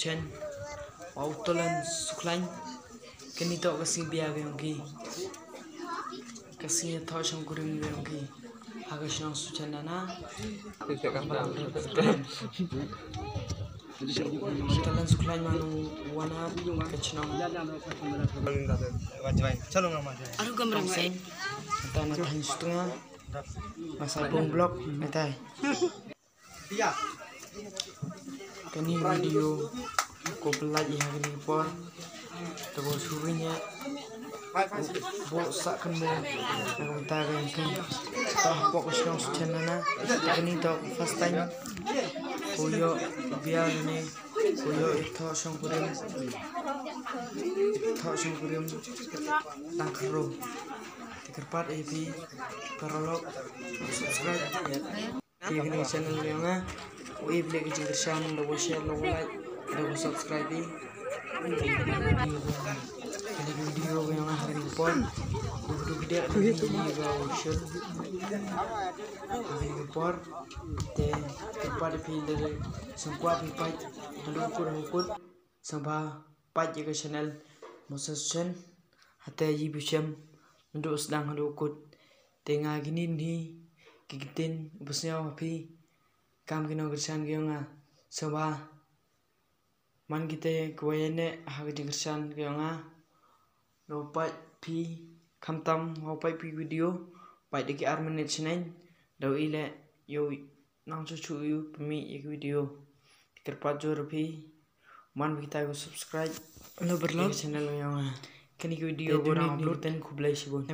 Chen Autolan Suklain Kenito kasih biar yongki kasih tahu sang kuring yongki hagas nang sucanana Autolan Suklain manu wana kecnang Aduh gambar Seng tanah tan setengah masa bom blok netai kini video ko pelaj hari ni pon tabo suruhnya bo sakkan mo ang taga kan tah fokus nang channel kini to first time kuyo biar ni kuyo itu sangkurim tangkro tikerpat epi karolok subscribe di channel yang Ui beli kecil kersan, lo share, lo like, lo subscribe di video yang hari ini pon, video gede lo share, video por, kepada pilih semua pipai, mendukung sampai pajak ke channel Moses hati aji bisa mendukung sedang mendukung, tengah gini nih kikitin busnya api. Kam kino kersan giyonga soba man kita kuayane hag kersan giyonga ropai pi kamtam ropai pi video pai deki armenit sinain daw ile yo nang cucu yu pemi ik video kerpat jor pi man kita go subscribe lo berlo channel giyonga kini video gua upload ten kublai sibon